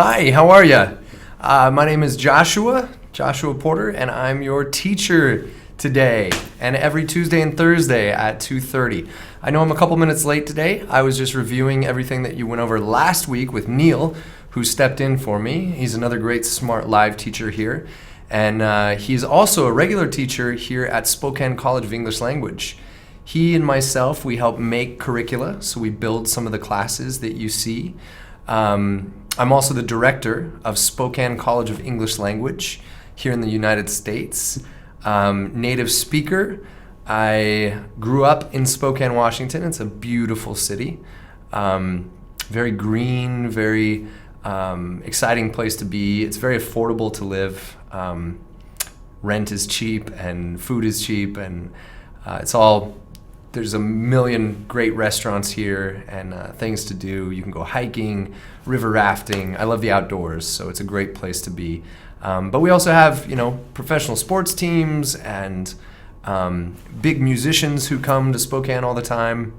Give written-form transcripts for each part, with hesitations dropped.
Hi, how are you? My name is Joshua Porter, and I'm your teacher today and every Tuesday and Thursday at 2:30. I know I'm a couple minutes late today. I was just reviewing everything that you went over last week with Neil, who stepped in for me. He's another great Smrt Live teacher here, and he's also a regular teacher here at Spokane College of English Language. He and myself, we help make curricula, so we build some of the classes that you see. I'm also the director of Spokane College of English Language here in the United States. Native speaker. I grew up in Spokane, Washington. It's a beautiful city. Very green, very exciting place to be. It's very affordable to live. Rent is cheap and food is cheap, and there's a million great restaurants here and things to do. You can go hiking, river rafting. I love the outdoors, so it's a great place to be. But we also have, professional sports teams and big musicians who come to Spokane all the time.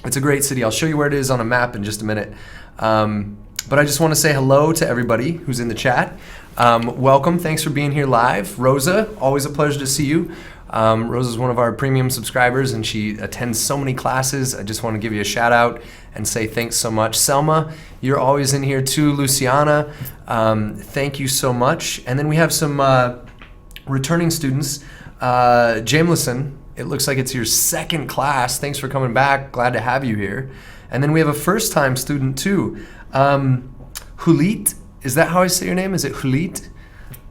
It's a great city. I'll show you where it is on a map in just a minute. But I just want to say hello to everybody who's in the chat. Welcome. Thanks for being here live. Rosa, always a pleasure to see you. Rosa is one of our premium subscribers, and she attends so many classes. I just want to give you a shout out and say thanks so much. Selma, you're always in here too. Luciana, thank you so much. And then we have some returning students. Jameson, it looks like it's your second class. Thanks for coming back. Glad to have you here. And then we have a first-time student too. Hulit, is that how I say your name? Is it Hulit?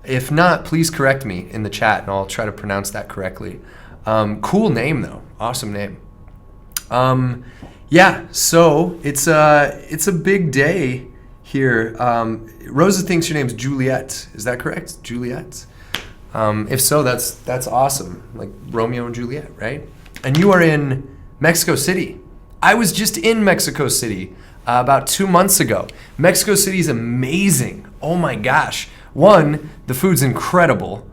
If not, please correct me in the chat, and I'll try to pronounce that correctly. Cool name, though. Awesome name. So it's a big day here. Rosa thinks your name's Juliet. Is that correct? Juliet? If so, that's awesome. Like Romeo and Juliet, right? And you are in Mexico City. I was just in Mexico City about 2 months ago. Mexico City is amazing. Oh my gosh. One, the food's incredible.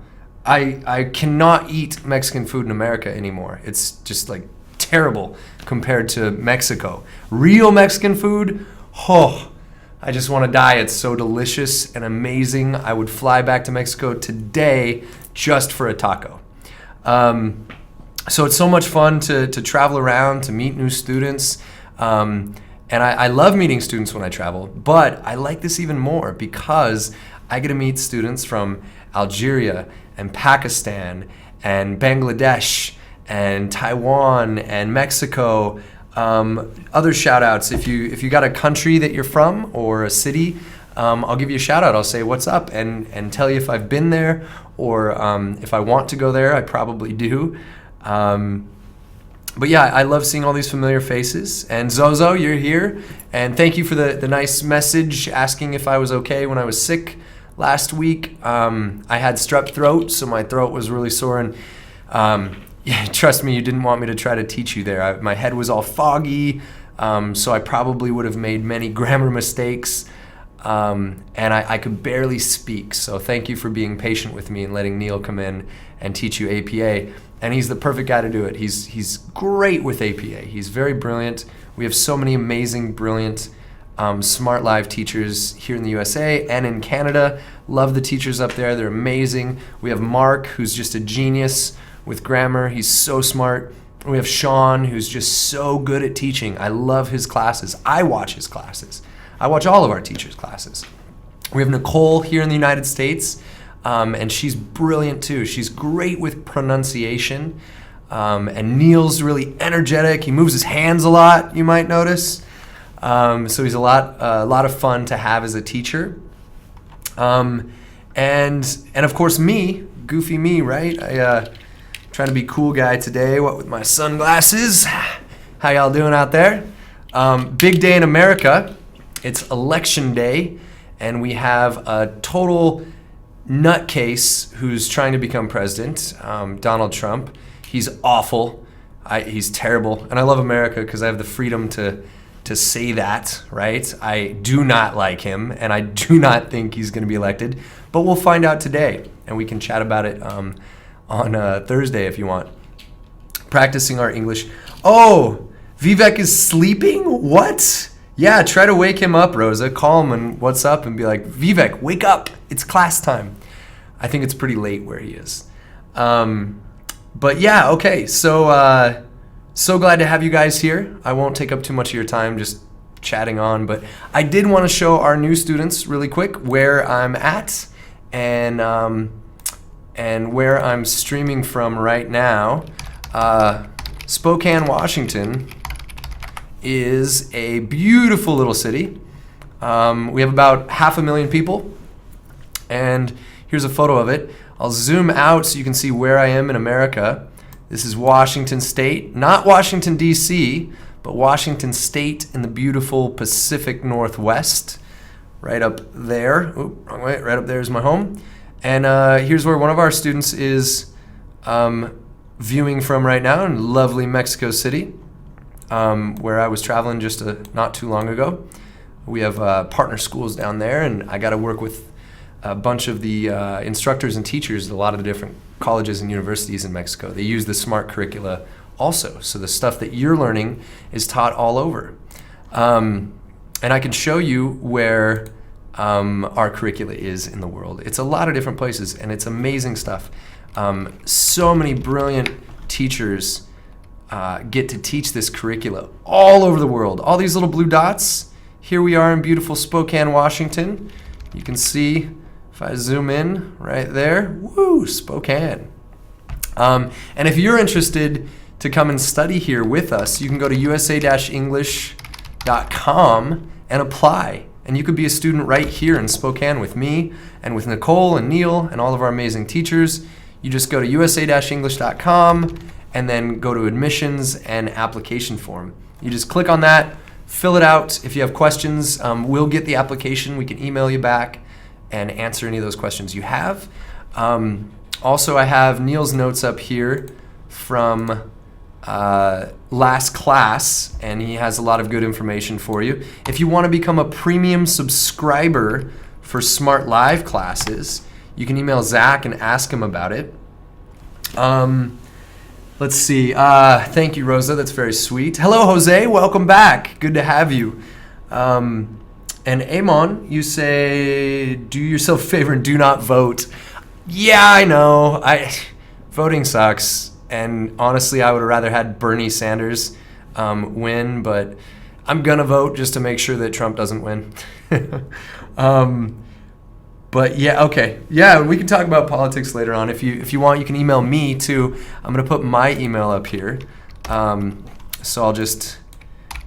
I cannot eat Mexican food in America anymore. It's just like terrible compared to Mexico. Real Mexican food, I just want to die. It's so delicious and amazing. I would fly back to Mexico today just for a taco. So it's so much fun to travel around, to meet new students. And I love meeting students when I travel, but I like this even more because I get to meet students from Algeria and Pakistan and Bangladesh and Taiwan and Mexico. Other shout outs, if you got a country that you're from or a city, I'll give you a shout out. I'll say what's up and tell you if I've been there or if I want to go there. I probably do. But yeah, I love seeing all these familiar faces. And Zozo, you're here. And thank you for the nice message asking if I was okay when I was sick last week. I had strep throat, so my throat was really sore. And trust me, you didn't want me to try to teach you there. My head was all foggy, so I probably would have made many grammar mistakes. And I could barely speak. So thank you for being patient with me and letting Neil come in and teach you APA. And he's the perfect guy to do it. He's great with APA. He's very brilliant. We have so many amazing, brilliant, Smrt Live teachers here in the USA and in Canada. Love the teachers up there. They're amazing. We have Mark, who's just a genius with grammar. He's so smart. We have Sean, who's just so good at teaching. I love his classes. I watch his classes. I watch all of our teachers' classes. We have Nicole here in the United States. And she's brilliant too. She's great with pronunciation. And Neil's really energetic. He moves his hands a lot, you might notice. So he's a lot of fun to have as a teacher. And of course me, goofy me, right? Trying to be cool guy today, with my sunglasses. How y'all doing out there? Big day in America. It's election day, and we have a total nutcase who's trying to become president, Donald Trump. He's awful. He's terrible. And I love America because I have the freedom to say that, right? I do not like him, and I do not think he's going to be elected. But we'll find out today, and we can chat about it on Thursday if you want. Practicing our English. Oh, Vivek is sleeping? What? Yeah, try to wake him up, Rosa. Call him and what's up and be like, Vivek, wake up. It's class time. I think it's pretty late where he is. But yeah, okay. So glad to have you guys here. I won't take up too much of your time just chatting on, but I did want to show our new students really quick where I'm at and where I'm streaming from right now. Spokane, Washington is a beautiful little city. We have about 500,000 people, and here's a photo of it. I'll zoom out so you can see where I am in America. This is Washington State, not Washington, D.C., but Washington State in the beautiful Pacific Northwest, right up there. Oop, wrong way. Right up there is my home. And here's where one of our students is viewing from right now in lovely Mexico City, where I was traveling just not too long ago. We have partner schools down there, and I got to work with a bunch of the instructors and teachers at a lot of the different colleges and universities in Mexico. They use the Smrt curricula also, so the stuff that you're learning is taught all over. And I can show you where our curricula is in the world. It's a lot of different places, and it's amazing stuff. So many brilliant teachers get to teach this curricula all over the world. All these little blue dots. Here we are in beautiful Spokane, Washington. You can see, if I zoom in right there, woo, Spokane. And if you're interested to come and study here with us, you can go to usa-english.com and apply. And you could be a student right here in Spokane with me and with Nicole and Neil and all of our amazing teachers. You just go to usa-english.com and then go to admissions and application form. You just click on that, fill it out. If you have questions, we'll get the application. We can email you back and answer any of those questions you have. Also, I have Neil's notes up here from last class, and he has a lot of good information for you. If you want to become a premium subscriber for Smrt Live classes, you can email Zach and ask him about it. Let's see. Thank you, Rosa. That's very sweet. Hello, Jose. Welcome back. Good to have you. And Amon, you say, do yourself a favor and do not vote. Yeah, I know. Voting sucks. And honestly, I would have rather had Bernie Sanders win, but I'm going to vote just to make sure that Trump doesn't win. But yeah, okay. Yeah, we can talk about politics later on. If you want, you can email me too. I'm going to put my email up here. So I'll just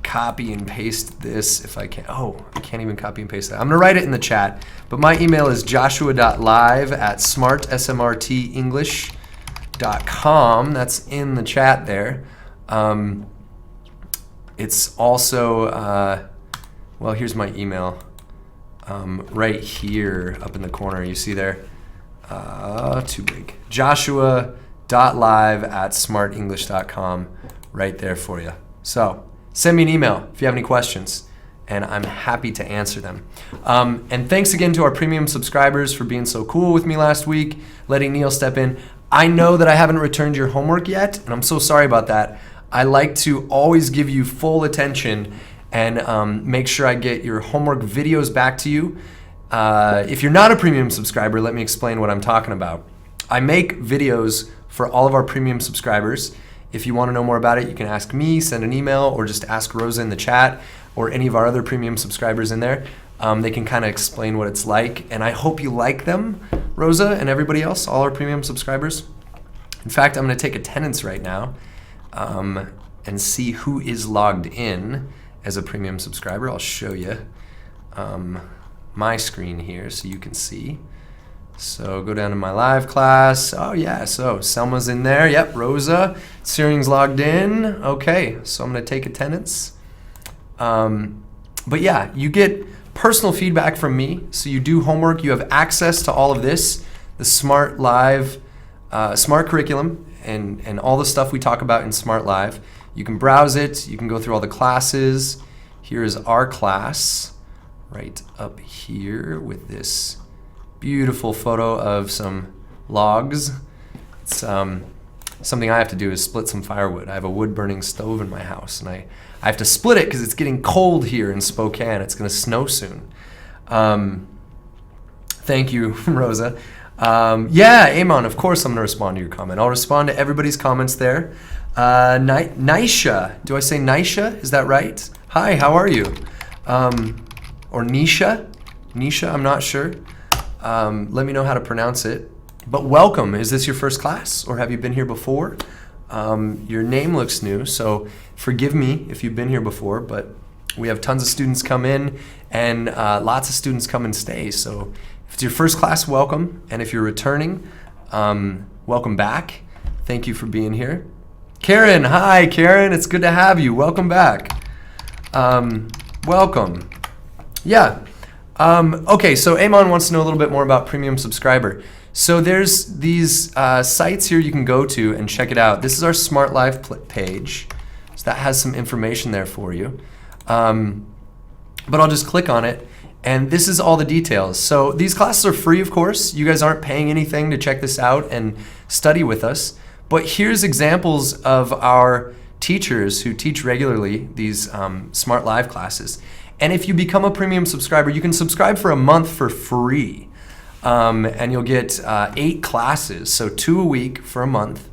copy and paste this if I can. Oh, I can't even copy and paste that. I'm going to write it in the chat. But my email is joshua.live@smartenglish.com. That's in the chat there. It's also, well, here's my email. Right here up in the corner, you see there? Too big. joshua.live@smartenglish.com, right there for you. So send me an email if you have any questions, and I'm happy to answer them. And thanks again to our premium subscribers for being so cool with me last week, letting Neil step in. I know that I haven't returned your homework yet, and I'm so sorry about that. I like to always give you full attention and make sure I get your homework videos back to you. If you're not a premium subscriber, let me explain what I'm talking about. I make videos for all of our premium subscribers. If you want to know more about it, you can ask me, send an email, or just ask Rosa in the chat, or any of our other premium subscribers in there. They can kind of explain what it's like, and I hope you like them, Rosa and everybody else, all our premium subscribers. In fact, I'm going to take attendance right now and see who is logged in as a premium subscriber. I'll show you my screen here so you can see. So go down to my live class. Oh yeah, so Selma's in there. Yep, Rosa. Searing's logged in. Okay, so I'm going to take attendance. But yeah, you get personal feedback from me. So you do homework. You have access to all of this, the Smrt Live, Smrt curriculum, and all the stuff we talk about in Smrt Live. You can browse it. You can go through all the classes. Here is our class right up here with this beautiful photo of some logs. It's something I have to do is split some firewood. I have a wood-burning stove in my house, and I have to split it because it's getting cold here in Spokane. It's going to snow soon. Thank you, Rosa. Yeah, Amon, of course I'm going to respond to your comment. I'll respond to everybody's comments there. Nisha, do I say Nisha? Is that right? Hi, how are you? Or Nisha? Nisha, I'm not sure. Let me know how to pronounce it. But welcome. Is this your first class, or have you been here before? Your name looks new, so forgive me if you've been here before, but we have tons of students come in, and lots of students come and stay. So if it's your first class, welcome. And if you're returning, welcome back. Thank you for being here. Karen, hi, Karen. It's good to have you. Welcome back. Welcome. Yeah. Okay, so Amon wants to know a little bit more about Premium Subscriber. So there's these sites here you can go to and check it out. This is our Smrt Live page. So that has some information there for you. But I'll just click on it, and this is all the details. So these classes are free, of course. You guys aren't paying anything to check this out and study with us. But here's examples of our teachers who teach regularly these Smrt Live classes. And if you become a premium subscriber, you can subscribe for a month for free. And you'll get 8 classes, so 2 a week for a month.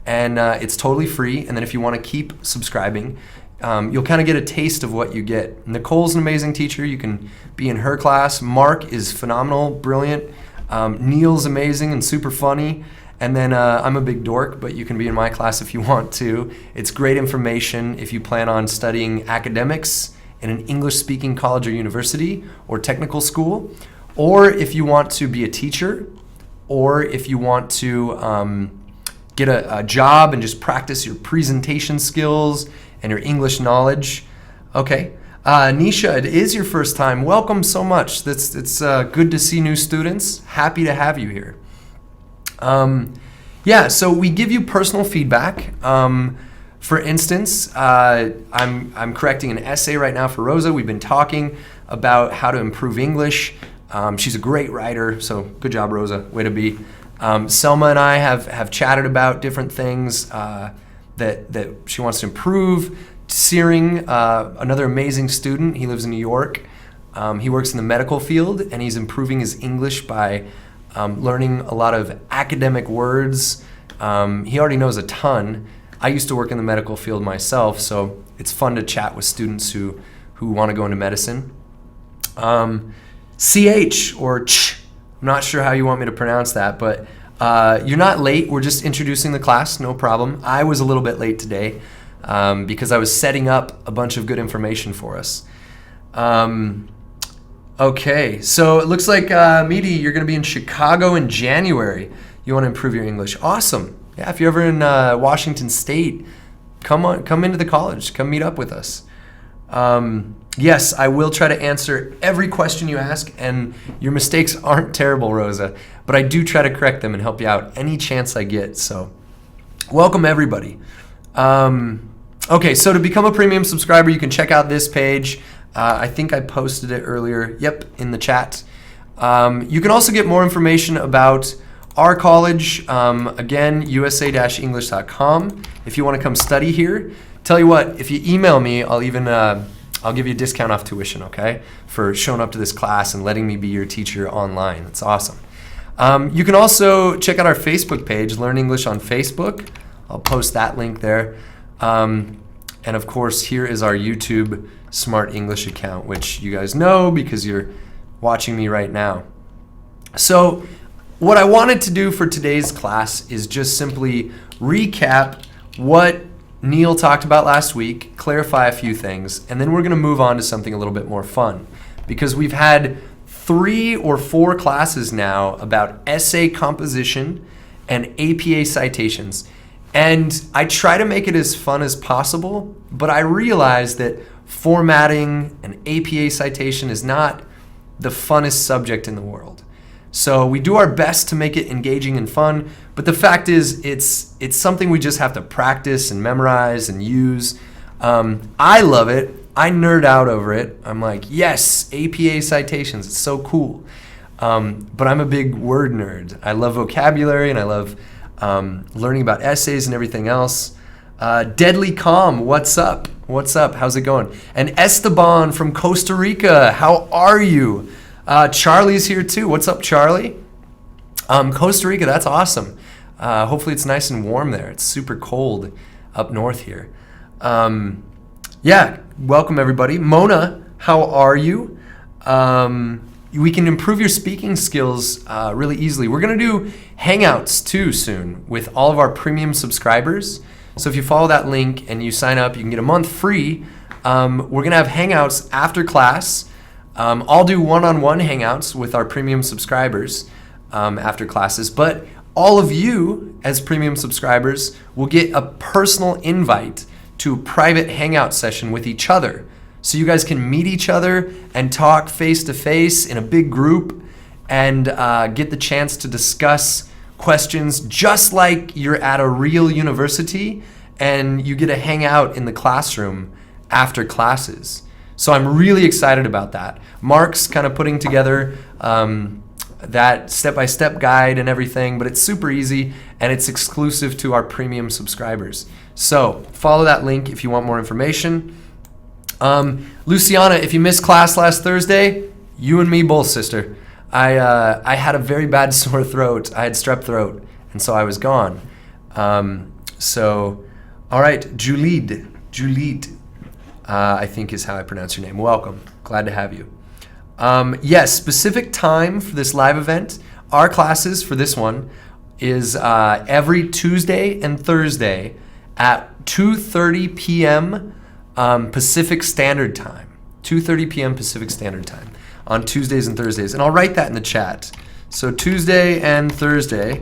And it's totally free. And then if you want to keep subscribing, you'll kind of get a taste of what you get. Nicole's an amazing teacher. You can be in her class. Mark is phenomenal, brilliant. Neil's amazing and super funny. And then I'm a big dork, but you can be in my class if you want to. It's great information if you plan on studying academics in an English-speaking college or university or technical school, or if you want to be a teacher, or if you want to get a job and just practice your presentation skills and your English knowledge. Okay. Nisha, it is your first time. Welcome so much. It's good to see new students. Happy to have you here. Yeah, so we give you personal feedback. For instance, I'm correcting an essay right now for Rosa. We've been talking about how to improve English. She's a great writer, so good job, Rosa. Way to be. Selma and I have chatted about different things that she wants to improve. Searing, another amazing student, he lives in New York. He works in the medical field, and he's improving his English by learning a lot of academic words. He already knows a ton. I used to work in the medical field myself, so it's fun to chat with students who want to go into medicine. CH or ch, I'm not sure how you want me to pronounce that, but you're not late. We're just introducing the class, no problem. I was a little bit late today because I was setting up a bunch of good information for us. Okay, so it looks like, Meaty, you're going to be in Chicago in January. You want to improve your English. Awesome. Yeah, if you're ever in Washington State, come into the college. Come meet up with us. Yes, I will try to answer every question you ask, and your mistakes aren't terrible, Rosa, but I do try to correct them and help you out any chance I get. So welcome, everybody. Okay, so to become a premium subscriber, you can check out this page. I think I posted it earlier. Yep, in the chat. You can also get more information about our college, again, usa-english.com. If you want to come study here, tell you what, if you email me, I'll give you a discount off tuition, okay, for showing up to this class and letting me be your teacher online. That's awesome. You can also check out our Facebook page, Learn English on Facebook. I'll post that link there. And of course, here is our YouTube Smrt English account, which you guys know because you're watching me right now. So what I wanted to do for today's class is just simply recap what Neil talked about last week, clarify a few things, and then we're going to move on to something a little bit more fun, because we've had 3 or 4 classes now about essay composition and APA citations. And I try to make it as fun as possible, but I realize that formatting an APA citation is not the funnest subject in the world. So we do our best to make it engaging and fun, but the fact is it's something we just have to practice and memorize and use. I love it. I nerd out over it. I'm like, yes, APA citations, it's so cool. But I'm a big word nerd. I love vocabulary and I love learning about essays and everything else. Deadly Calm, what's up? What's up? How's it going? And Esteban from Costa Rica, how are you? Charlie's here too. What's up, Charlie? Costa Rica, that's awesome. Hopefully it's nice and warm there. It's super cold up north here. Yeah, welcome everybody. Mona, how are you? We can improve your speaking skills really easily. We're going to do Hangouts too soon with all of our premium subscribers. So if you follow that link and you sign up, you can get a month free. We're going to have Hangouts after class. I'll do one-on-one Hangouts with our premium subscribers after classes, but all of you as premium subscribers will get a personal invite to a private Hangout session with each other. So you guys can meet each other and talk face-to-face in a big group and get the chance to discuss questions just like you're at a real university and you get to hang out in the classroom after classes. So I'm really excited about that. Mark's kind of putting together that step-by-step guide and everything, but it's super easy and it's exclusive to our premium subscribers. So follow that link if you want more information. Luciana, if you missed class last Thursday, you and me both, sister. I had a very bad sore throat. I had strep throat, and so I was gone. All right, Julide, I think is how I pronounce your name. Welcome. Glad to have you. Yes, specific time for this live event. Our classes for this one is every Tuesday and Thursday at 2:30 p.m. Pacific Standard Time. 2:30 p.m. Pacific Standard Time on Tuesdays and Thursdays. And I'll write that in the chat. So Tuesday and Thursday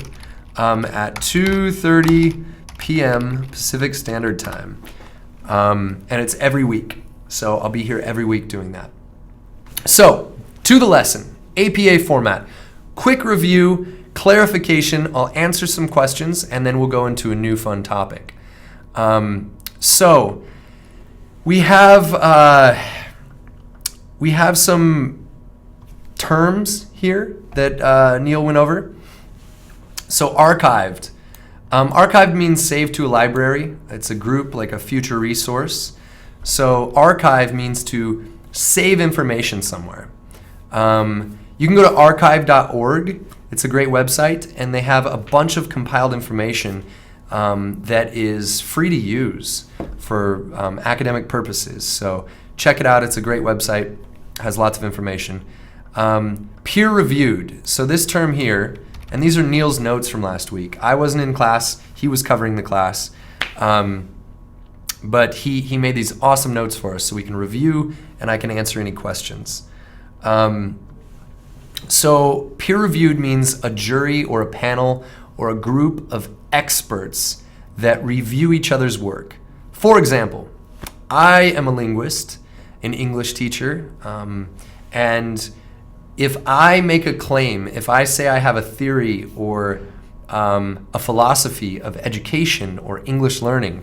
at 2:30 p.m. Pacific Standard Time. And it's every week. So I'll be here every week doing that. So, to the lesson, APA format. Quick review, clarification, I'll answer some questions, and then we'll go into a new fun topic. So, we have some terms here that Neil went over. So, archived. Archived means saved to a library. It's a group, like a future resource. So, archive means to save information somewhere. You can go to archive.org. It's a great website, and they have a bunch of compiled information that is free to use for academic purposes. So check it out. It's a great website. Has lots of information. Peer-reviewed. So this term here, and these are Neil's notes from last week. I wasn't in class. He was covering the class. But he made these awesome notes for us so we can review and I can answer any questions. So peer-reviewed means a jury or a panel or a group of experts that review each other's work. For example, I am a linguist, an English teacher, and if I make a claim, if I say I have a theory or a philosophy of education or English learning,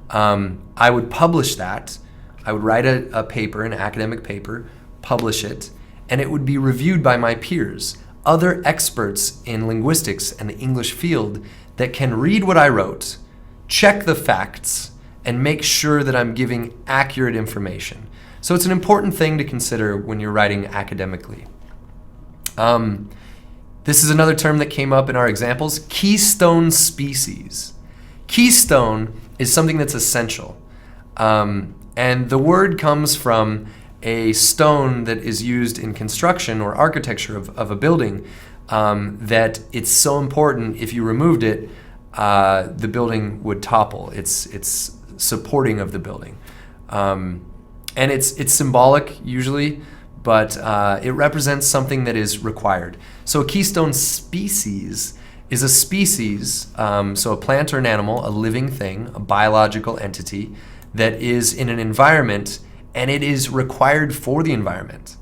I would publish that. I would write a paper, an academic paper, publish it, and it would be reviewed by my peers, other experts in linguistics and the English field that can read what I wrote, check the facts, and make sure that I'm giving accurate information. So it's an important thing to consider when you're writing academically. This is another term that came up in our examples, keystone species. Keystone is something that's essential. And the word comes from a stone that is used in construction or architecture of a building, that it's so important if you removed it, the building would topple. It's supporting of the building. And it's symbolic usually, but it represents something that is required. So a keystone species is a species, so a plant or an animal, a living thing, a biological entity that is in an environment and it is required for the environment.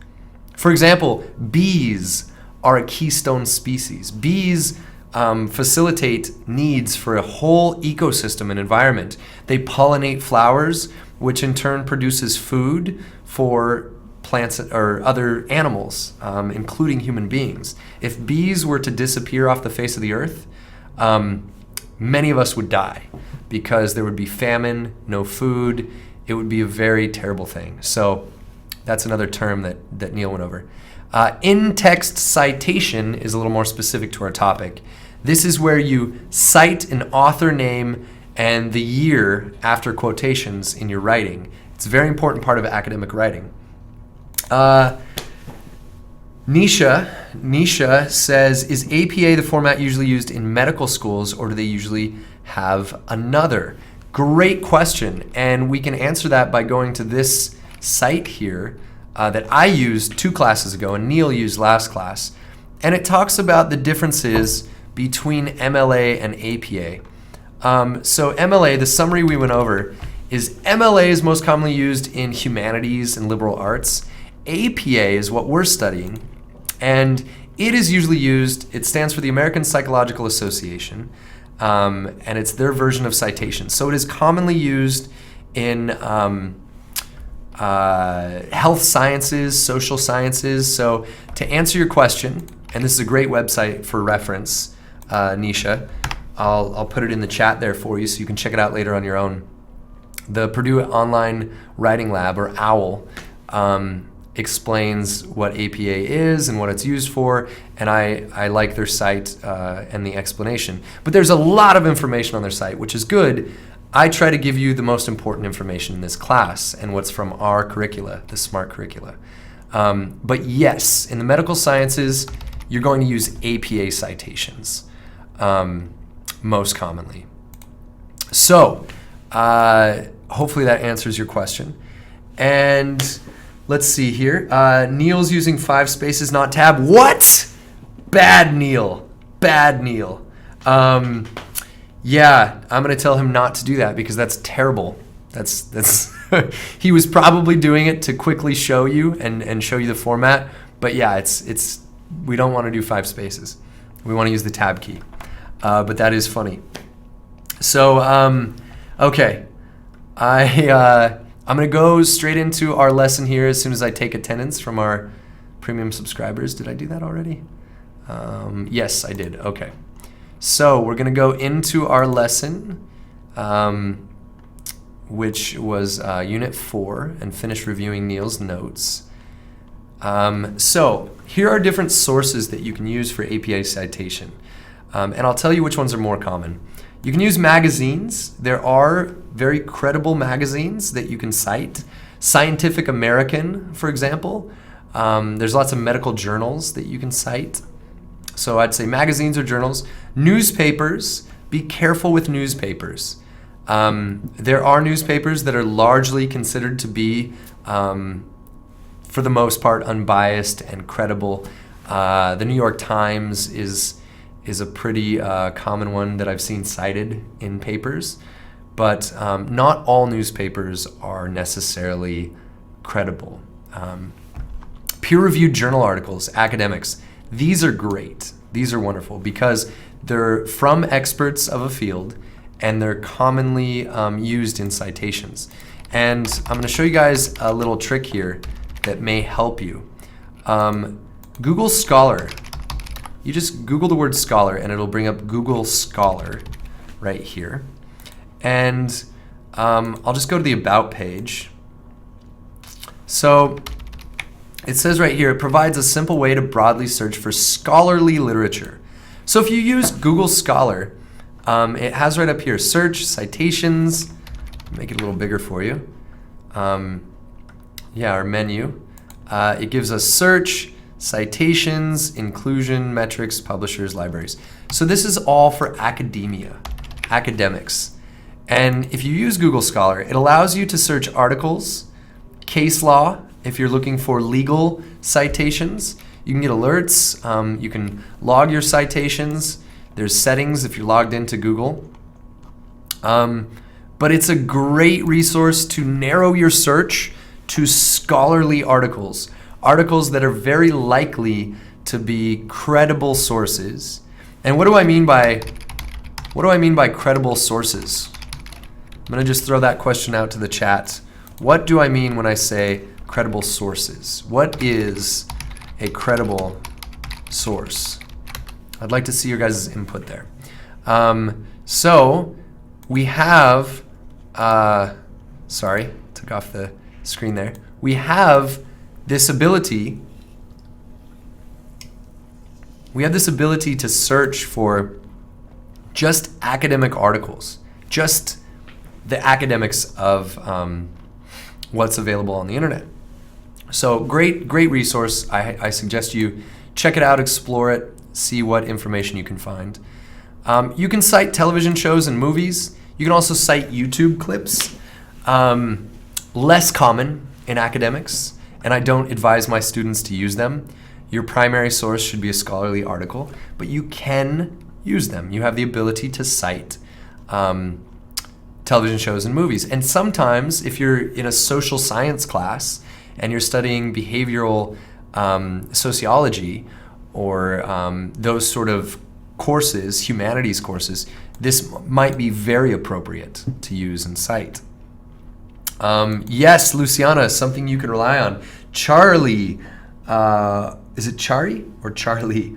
For example, bees are a keystone species. Bees facilitate needs for a whole ecosystem and environment. They pollinate flowers, which in turn produces food for plants or other animals, including human beings. If bees were to disappear off the face of the earth, many of us would die because there would be famine, no food. It would be a very terrible thing. So that's another term that Neil went over. In-text citation is a little more specific to our topic. This is where you cite an author name and the year after quotations in your writing. It's a very important part of academic writing. Nisha says, is APA the format usually used in medical schools, or do they usually have another? Great question, and we can answer that by going to this site here that I used 2 classes ago and Neil used last class, and it talks about the differences between MLA and APA. So MLA, the summary we went over, is MLA is most commonly used in humanities and liberal arts. APA is what we're studying, and it is usually used, it stands for the American Psychological Association, and it's their version of citation. So it is commonly used in health sciences, social sciences. So to answer your question, and this is a great website for reference, Nisha, I'll put it in the chat there for you so you can check it out later on your own. The Purdue Online Writing Lab, or OWL, explains what APA is and what it's used for, and I like their site and the explanation. But there's a lot of information on their site, which is good. I try to give you the most important information in this class and what's from our curricula, the Smrt curricula. But yes, in the medical sciences, you're going to use APA citations most commonly. So hopefully that answers your question. And let's see here. Neil's using 5 spaces, not tab. What? Bad Neil. Bad Neil. Yeah, I'm going to tell him not to do that because that's terrible. That's he was probably doing it to quickly show you and show you the format. But yeah, it's we don't want to do 5 spaces. We want to use the tab key. But that is funny. So okay, I'm going to go straight into our lesson here as soon as I take attendance from our premium subscribers. Did I do that already? Yes, I did. Okay. So we're going to go into our lesson, which was Unit 4, and finish reviewing Neil's notes. So here are different sources that you can use for APA citation. And I'll tell you which ones are more common. You can use magazines. There are very credible magazines that you can cite. Scientific American, for example. There's lots of medical journals that you can cite. So I'd say magazines or journals. Newspapers, be careful with newspapers. There are newspapers that are largely considered to be, for the most part, unbiased and credible. The New York Times is a pretty common one that I've seen cited in papers. But not all newspapers are necessarily credible. Peer-reviewed journal articles, academics, these are great. These are wonderful because they're from experts of a field and they're commonly used in citations. And I'm going to show you guys a little trick here that may help you. Google Scholar. You just Google the word scholar and it'll bring up Google Scholar right here. And I'll just go to the About page. So it says right here, it provides a simple way to broadly search for scholarly literature. So if you use Google Scholar, it has right up here, search, citations, make it a little bigger for you. Yeah, our menu. It gives us search, citations, inclusion, metrics, publishers, libraries. So this is all for academia, academics. And if you use Google Scholar, it allows you to search articles, case law, if you're looking for legal citations. You can get alerts, you can log your citations. There's settings if you're logged into Google. But it's a great resource to narrow your search to scholarly articles. Articles that are very likely to be credible sources. And what do I mean by credible sources? I'm going to just throw that question out to the chat. What do I mean when I say credible sources? What is a credible source? I'd like to see your guys' input there. So we have, sorry, took off the screen there. We have this ability. We have this ability to search for just academic articles, just the academics of what's available on the internet. So great resource. I suggest you check it out, explore it, see what information you can find. You can cite television shows and movies. You can also cite YouTube clips. Less common in academics, and I don't advise my students to use them. Your primary source should be a scholarly article, but you can use them. You have the ability to cite television shows and movies. And sometimes, if you're in a social science class and you're studying behavioral sociology or those sort of courses, humanities courses, this might be very appropriate to use and cite. Yes, Luciana, something you can rely on. Charlie, is it Chari or Charlie?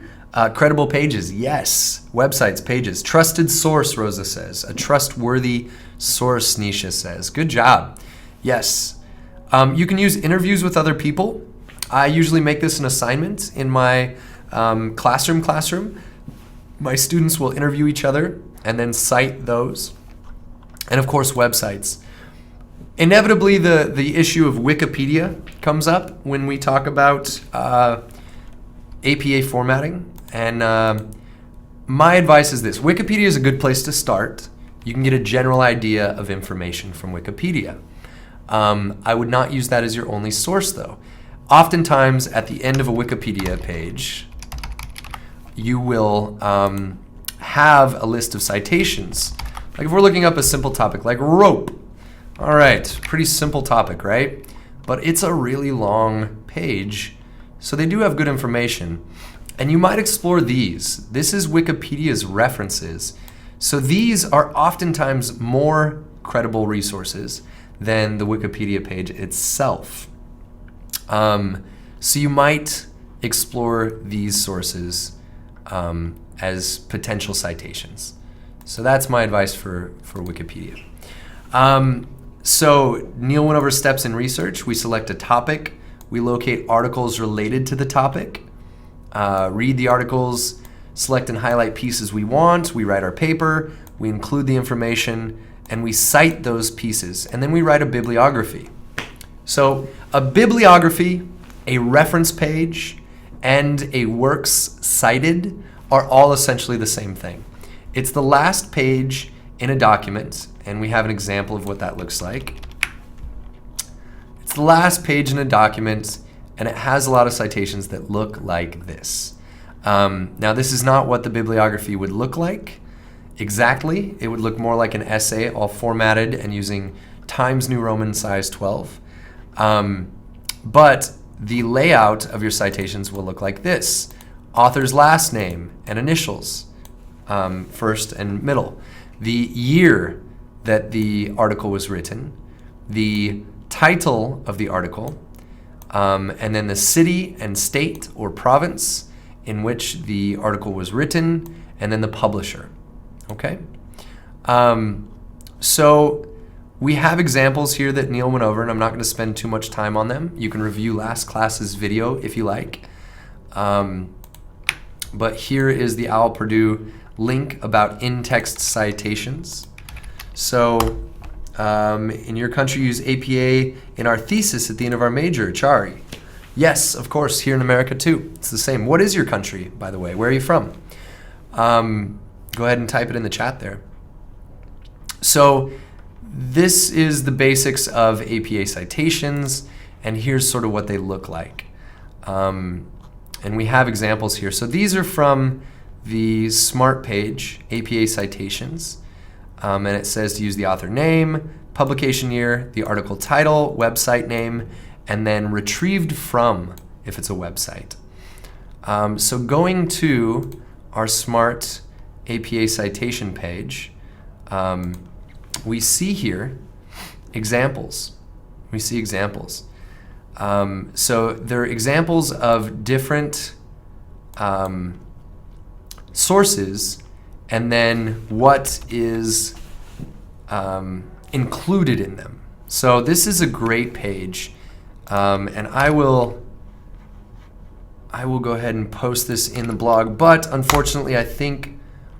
Credible pages, yes. Websites, pages. Trusted source, Rosa says. A trustworthy source, Nisha says. Good job. Yes. You can use interviews with other people. I usually make this an assignment in my classroom. My students will interview each other and then cite those. And of course, websites. Inevitably, the issue of Wikipedia comes up when we talk about APA formatting. And my advice is this. Wikipedia is a good place to start. You can get a general idea of information from Wikipedia. I would not use that as your only source, though. Oftentimes, at the end of a Wikipedia page, you will have a list of citations. Like if we're looking up a simple topic like rope. All right, pretty simple topic, right? But it's a really long page, so they do have good information. And you might explore these. This is Wikipedia's references. So these are oftentimes more credible resources than the Wikipedia page itself. So you might explore these sources as potential citations. So that's my advice for Wikipedia. So Neil went over steps in research. We select a topic. We locate articles related to the topic. Read the articles, select and highlight pieces we want. We write our paper. We include the information, and we cite those pieces. And then we write a bibliography. So a bibliography, a reference page, and a works cited are all essentially the same thing. It's the last page in a document, and we have an example of what that looks like. It's the last page in a document, and it has a lot of citations that look like this. Now, this is not what the bibliography would look like exactly. It would look more like an essay, all formatted and using Times New Roman size 12. But the layout of your citations will look like this. Author's last name and initials, first and middle. The year that the article was written, the title of the article, and then the city and state or province in which the article was written, and then the publisher. Okay? So we have examples here that Neil went over, and I'm not going to spend too much time on them. You can review last class's video if you like. But here is the OWL Purdue link about in-text citations. So in your country, use APA in our thesis at the end of our major, Chari. Yes, of course, here in America too. It's the same. What is your country, by the way? Where are you from? Go ahead and type it in the chat there. So this is the basics of APA citations, and here's sort of what they look like. And we have examples here. So these are from the Smrt page, APA citations. And it says to use the author name, publication year, the article title, website name, and then retrieved from if it's a website. So going to our Smrt APA citation page, we see here examples. We see examples. So there are examples of different sources and then what is included in them. So this is a great page, and I will go ahead and post this in the blog, but unfortunately I think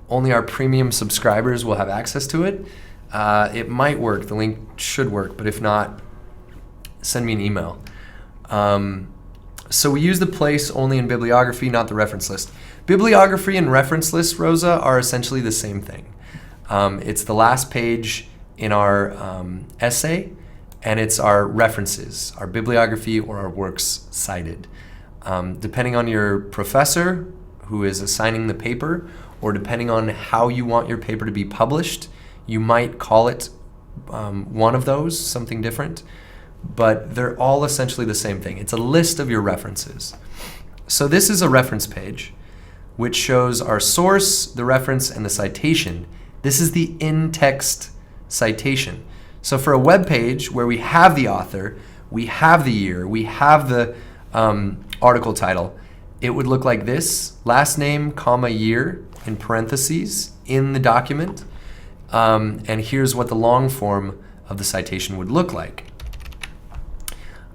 only our premium subscribers will have access to it. It might work, the link should work, but if not, send me an email. So we use the place only in bibliography, not the reference list. Bibliography and reference list, Rosa, are essentially the same thing. It's the last page in our essay, and it's our references, our bibliography or our works cited. Depending on your professor who is assigning the paper, or depending on how you want your paper to be published, you might call it one of those, something different, but they're all essentially the same thing. It's a list of your references. So this is a reference page, which shows our source, the reference, and the citation. This is the in-text citation. So for a web page where we have the author, we have the year, we have the article title, it would look like this: last name, comma, year, in parentheses, in the document. And here's what the long form of the citation would look like.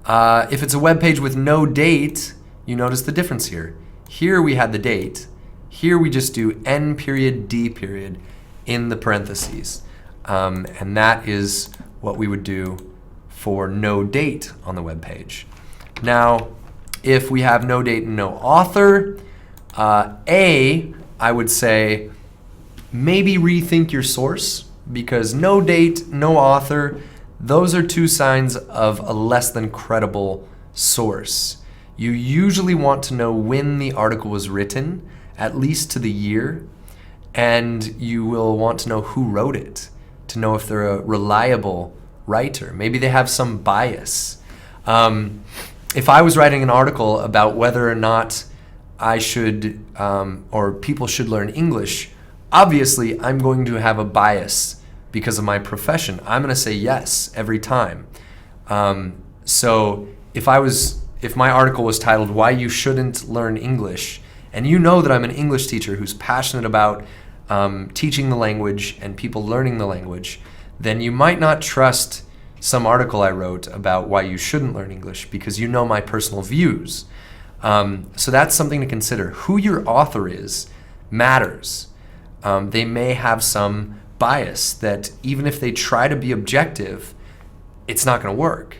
If it's a web page with no date, you notice the difference here. Here we had the date. Here we just do N period, D period in the parentheses. And that is what we would do for no date on the web page. Now, if we have no date and no author, I would say maybe rethink your source, because no date, no author, those are two signs of a less than credible source. You usually want to know when the article was written, at least to the year, and you will want to know who wrote it, to know if they're a reliable writer. Maybe they have some bias. If I was writing an article about whether or not I should, or people should learn English, obviously I'm going to have a bias because of my profession. I'm going to say yes every time. So if my article was titled "Why You Shouldn't Learn English," and you know that I'm an English teacher who's passionate about teaching the language and people learning the language, then you might not trust some article I wrote about why you shouldn't learn English, because you know my personal views. So that's something to consider. Who your author is matters. They may have some bias that even if they try to be objective, it's not going to work,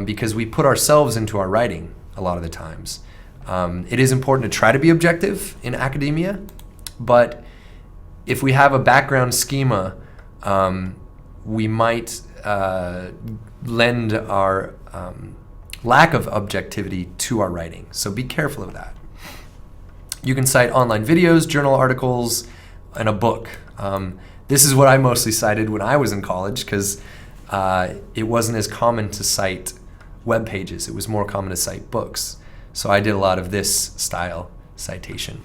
because we put ourselves into our writing a lot of the times. It is important to try to be objective in academia, but if we have a background schema, we might lend our lack of objectivity to our writing. So be careful of that. You can cite online videos, journal articles, and a book. This is what I mostly cited when I was in college, because it wasn't as common to cite web pages. It was more common to cite books. So I did a lot of this style citation.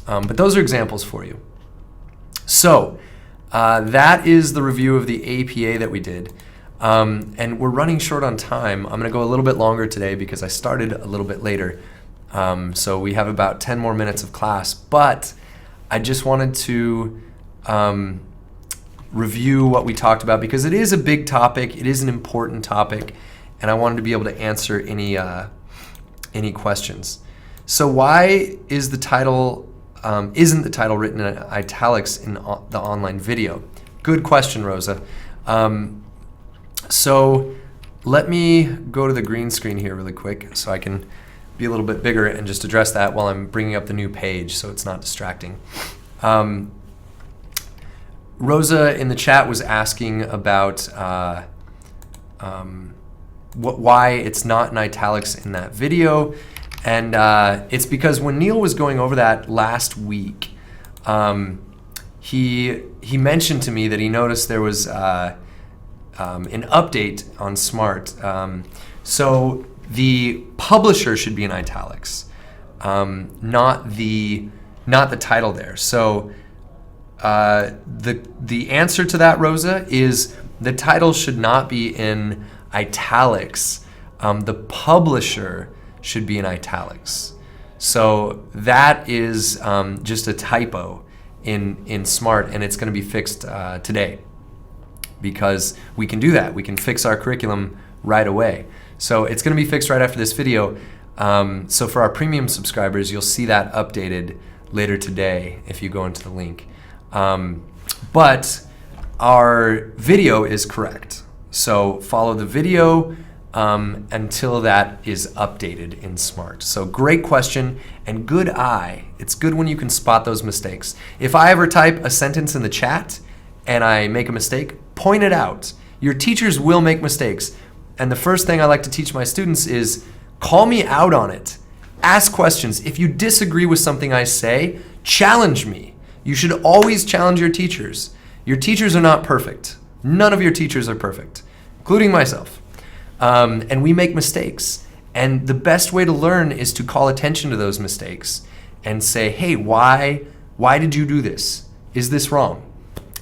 But those are examples for you. So that is the review of the APA that we did. And we're running short on time. I'm going to go a little bit longer today because I started a little bit later. So we have about 10 more minutes of class. But I just wanted to review what we talked about, because it is a big topic. It is an important topic. And I wanted to be able to answer any questions. So why is the title isn't the title written in italics in the online video? Good question, Rosa. So let me go to the green screen here really quick so I can be a little bit bigger and just address that while I'm bringing up the new page so it's not distracting. Rosa in the chat was asking about why it's not in italics in that video. And it's because when Neil was going over that last week, he mentioned to me that he noticed there was an update on Smrt. So the publisher should be in italics, not the title there. So the answer to that, Rosa, is the title should not be in italics. The publisher should be in italics. So that is just a typo in Smrt, and it's going to be fixed today, because we can do that. We can fix our curriculum right away. So it's going to be fixed right after this video. So for our premium subscribers, you'll see that updated later today if you go into the link. But our video is correct. So follow the video until that is updated in Smrt. So great question and good eye. It's good when you can spot those mistakes. If I ever type a sentence in the chat and I make a mistake, point it out. Your teachers will make mistakes. And the first thing I like to teach my students is call me out on it. Ask questions. If you disagree with something I say, challenge me. You should always challenge your teachers. Your teachers are not perfect. None of your teachers are perfect, including myself. And we make mistakes. And the best way to learn is to call attention to those mistakes and say, hey, why did you do this? Is this wrong?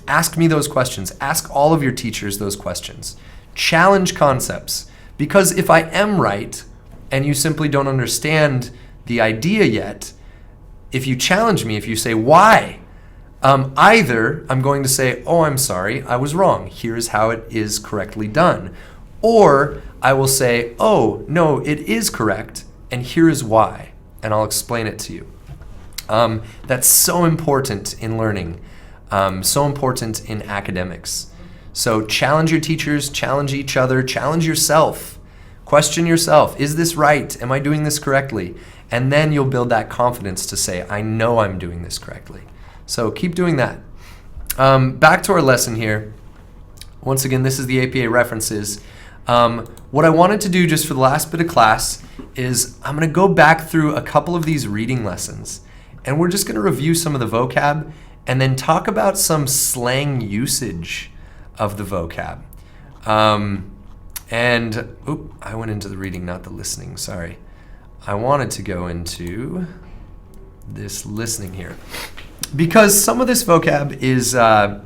Ask me those questions. Ask all of your teachers those questions. Challenge concepts. Because if I am right and you simply don't understand the idea yet, if you challenge me, if you say, why? Either I'm going to say, oh, I'm sorry, I was wrong. Here's how it is correctly done. Or I will say, oh, no, it is correct, and here is why, and I'll explain it to you. That's so important in learning, so important in academics. So challenge your teachers, challenge each other, challenge yourself. Question yourself, is this right? Am I doing this correctly? And then you'll build that confidence to say, I know I'm doing this correctly. So keep doing that. Back to our lesson here. Once again, this is the APA references. What I wanted to do just for the last bit of class is I'm going to go back through a couple of these reading lessons, and we're just going to review some of the vocab and then talk about some slang usage of the vocab. I went into the reading, not the listening, sorry. I wanted to go into this listening here, because some of this vocab is, all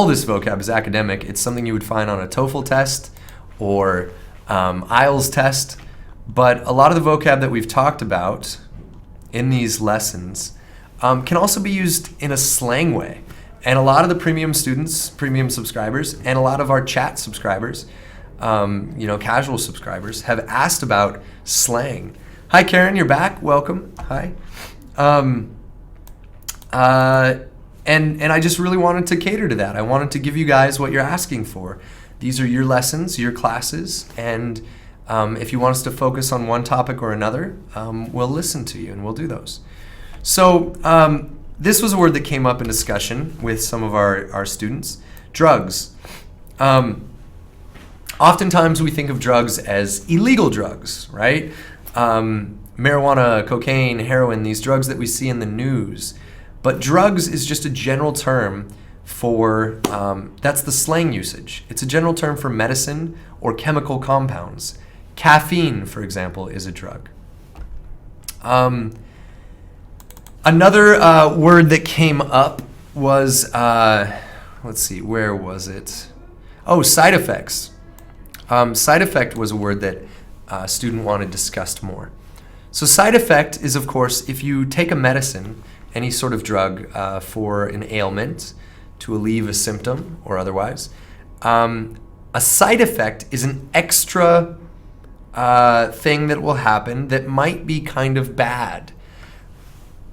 this vocab is academic. It's something you would find on a TOEFL test or IELTS test, but a lot of the vocab that we've talked about in these lessons can also be used in a slang way. And a lot of the premium students, premium subscribers, and a lot of our chat subscribers, casual subscribers, have asked about slang. Hi, Karen, you're back. Welcome. Hi. And I just really wanted to cater to that. I wanted to give you guys what you're asking for. These are your lessons, your classes, and if you want us to focus on one topic or another, we'll listen to you and we'll do those. So this was a word that came up in discussion with some of our students. Drugs. Oftentimes we think of drugs as illegal drugs, right? Marijuana, cocaine, heroin, these drugs that we see in the news. But drugs is just a general term for, that's the slang usage. It's a general term for medicine or chemical compounds. Caffeine, for example, is a drug. Another word that came up was, let's see, where was it? Oh, side effects. Side effect was a word that a student wanted discussed more. So side effect is, of course, if you take a medicine, any sort of drug for an ailment to alleviate a symptom or otherwise, a side effect is an extra thing that will happen that might be kind of bad.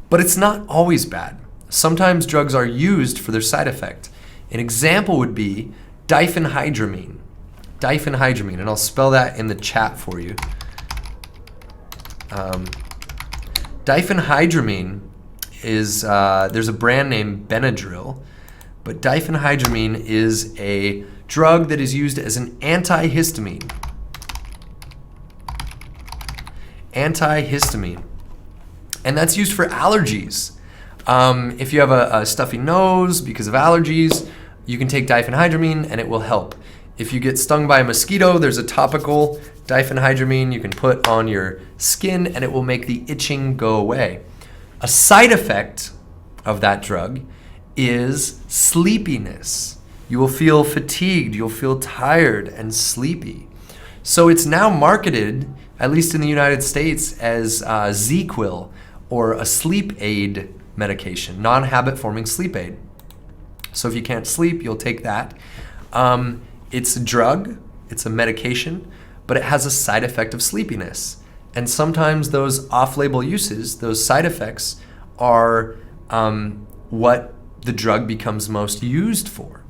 But it's not always bad. Sometimes drugs are used for their side effect. An example would be diphenhydramine. Diphenhydramine, and I'll spell that in the chat for you. Diphenhydramine is, there's a brand named Benadryl, but diphenhydramine is a drug that is used as an antihistamine. Antihistamine. And that's used for allergies. If you have a stuffy nose because of allergies, you can take diphenhydramine and it will help. If you get stung by a mosquito, there's a topical diphenhydramine you can put on your skin and it will make the itching go away. A side effect of that drug is sleepiness. You will feel fatigued, you'll feel tired and sleepy. So it's now marketed, at least in the United States, as ZQuil, or a sleep aid medication, non-habit forming sleep aid. So if you can't sleep, you'll take that. It's a drug, it's a medication, but it has a side effect of sleepiness. And sometimes those off-label uses, those side effects, are what the drug becomes most used for.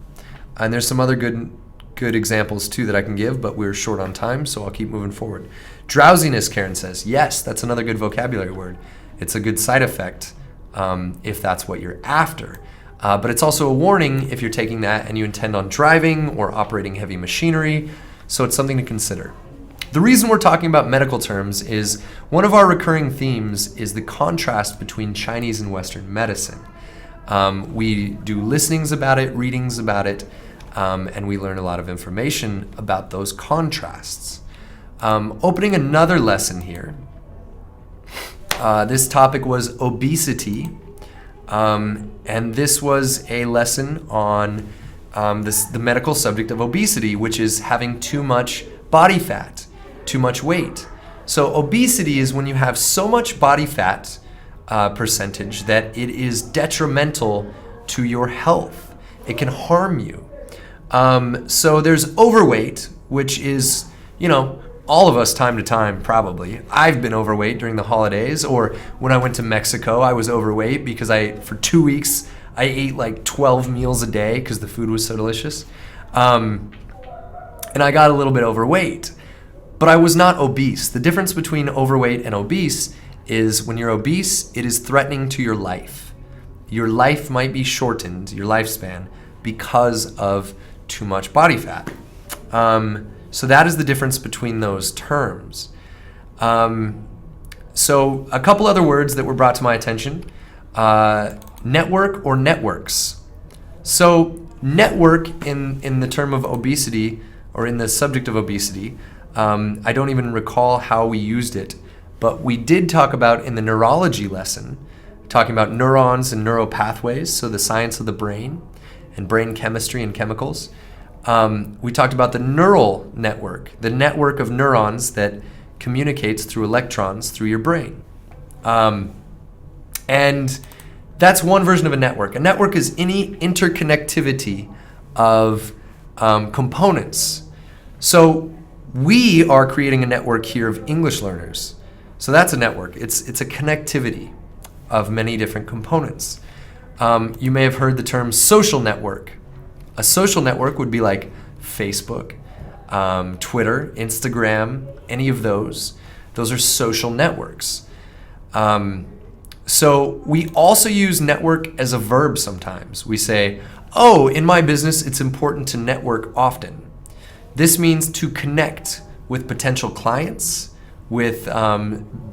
And there's some other good examples too that I can give, but we're short on time, so I'll keep moving forward. Drowsiness, Karen says. Yes, that's another good vocabulary word. It's a good side effect if that's what you're after. But it's also a warning if you're taking that and you intend on driving or operating heavy machinery, so it's something to consider. The reason we're talking about medical terms is one of our recurring themes is the contrast between Chinese and Western medicine. We do listenings about it, readings about it, and we learn a lot of information about those contrasts. Opening another lesson here, this topic was obesity, and this was a lesson on the medical subject of obesity, which is having too much body fat, too much weight. So obesity is when you have so much body fat percentage that it is detrimental to your health. It can harm you. So there's overweight, which is, all of us time to time, probably. I've been overweight during the holidays, or when I went to Mexico, I was overweight because for 2 weeks, I ate like 12 meals a day because the food was so delicious. And I got a little bit overweight, but I was not obese. The difference between overweight and obese is when you're obese, it is threatening to your life. Your life might be shortened, your lifespan, because of too much body fat. So that is the difference between those terms. So a couple other words that were brought to my attention. Network or networks. So network in the term of obesity, or in the subject of obesity, I don't even recall how we used it, but we did talk about in the neurology lesson, talking about neurons and neural pathways, so the science of the brain and brain chemistry and chemicals. We talked about the neural network, the network of neurons that communicates through electrons through your brain. And that's one version of a network. A network is any interconnectivity of components. So we are creating a network here of English learners. So that's a network. It's a connectivity of many different components. You may have heard the term social network. A social network would be like Facebook, Twitter, Instagram, any of those. Those are social networks. So we also use network as a verb sometimes. We say, in my business, it's important to network often. This means to connect with potential clients, with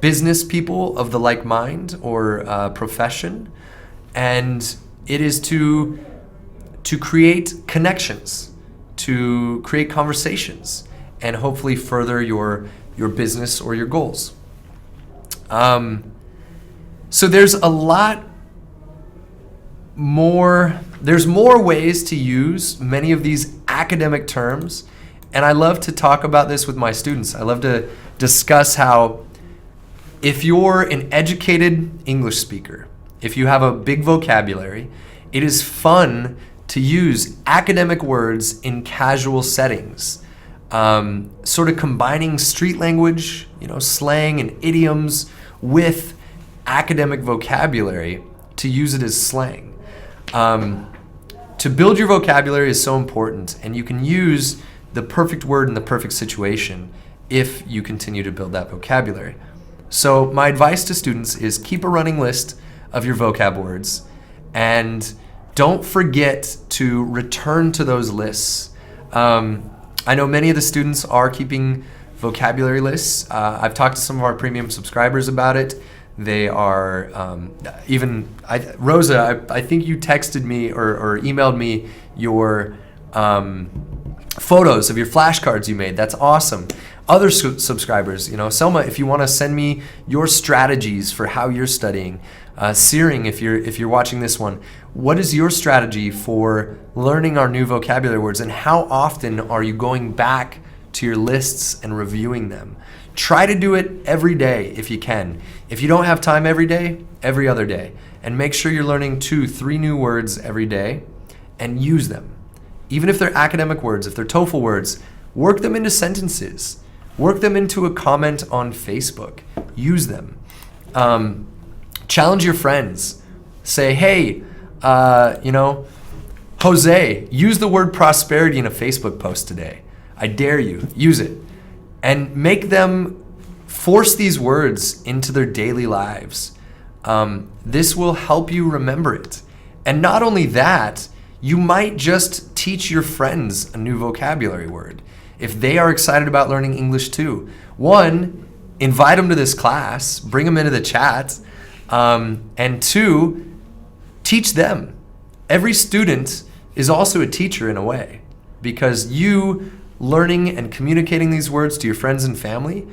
business people of the like mind or profession, and it is to create connections, to create conversations, and hopefully further your business or your goals. So there's a lot more, there's more ways to use many of these academic terms, and I love to talk about this with my students. I love to discuss how if you're an educated English speaker, if you have a big vocabulary, it is fun to use academic words in casual settings, sort of combining street language, slang and idioms with academic vocabulary to use it as slang. To build your vocabulary is so important, and you can use the perfect word in the perfect situation if you continue to build that vocabulary. So my advice to students is keep a running list of your vocab words, and don't forget to return to those lists. I know many of the students are keeping vocabulary lists. I've talked to some of our premium subscribers about it. They are Rosa, I think you texted me or emailed me your photos of your flashcards you made. That's awesome. Other subscribers, Selma, if you want to send me your strategies for how you're studying. Searing, if you're watching this one, what is your strategy for learning our new vocabulary words, and how often are you going back to your lists and reviewing them? Try to do it every day if you can. If you don't have time every day, every other day. And make sure you're learning 2-3 new words every day and use them. Even if they're academic words, if they're TOEFL words, work them into sentences. Work them into a comment on Facebook. Use them. Challenge your friends. Say, hey, Jose, use the word prosperity in a Facebook post today. I dare you. Use it. And make them force these words into their daily lives. This will help you remember it. And not only that, you might just teach your friends a new vocabulary word if they are excited about learning English too. One, invite them to this class, bring them into the chat, and two, teach them. Every student is also a teacher in a way, because you learning and communicating these words to your friends and family,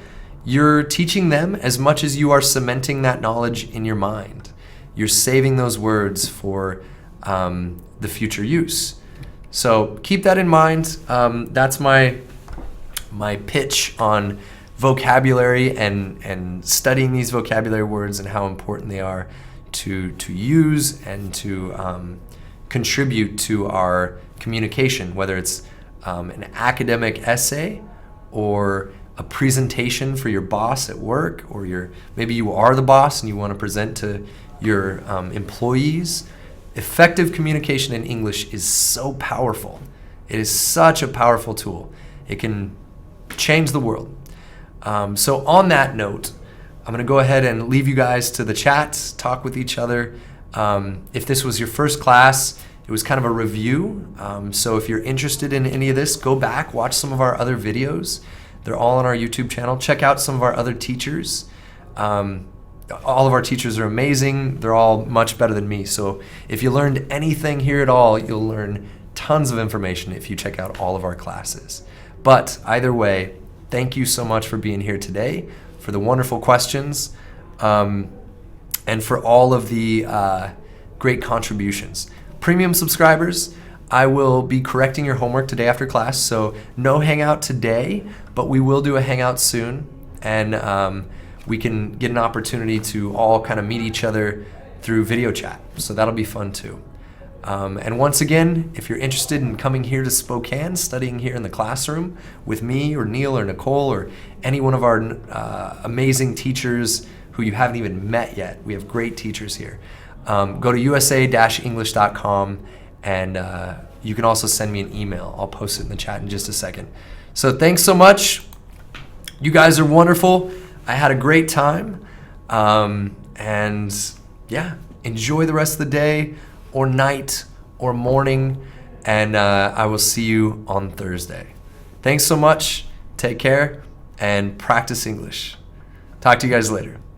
you're teaching them as much as you are cementing that knowledge in your mind. You're saving those words for the future use. So keep that in mind. That's my pitch on vocabulary and studying these vocabulary words and how important they are to use and to contribute to our communication, whether it's an academic essay or a presentation for your boss at work, or maybe you are the boss and you want to present to your employees. Effective communication in English is so powerful. It is such a powerful tool. It can change the world. So on that note, I'm going to go ahead and leave you guys to the chat, talk with each other. If this was your first class, it was kind of a review. So if you're interested in any of this, go back, watch some of our other videos. They're all on our YouTube channel. Check out some of our other teachers. All of our teachers are amazing. They're all much better than me. So if you learned anything here at all, you'll learn tons of information if you check out all of our classes. But either way, thank you so much for being here today, for the wonderful questions, and for all of the great contributions. Premium subscribers, I will be correcting your homework today after class, so no hangout today, but we will do a hangout soon, and we can get an opportunity to all kind of meet each other through video chat, so that'll be fun too. And once again, if you're interested in coming here to Spokane, studying here in the classroom with me or Neil or Nicole or any one of our amazing teachers who you haven't even met yet, we have great teachers here. Go to usa-english.com, and you can also send me an email. I'll post it in the chat in just a second. So thanks so much. You guys are wonderful. I had a great time. And yeah, enjoy the rest of the day or night or morning, and I will see you on Thursday. Thanks so much. Take care and practice English. Talk to you guys later.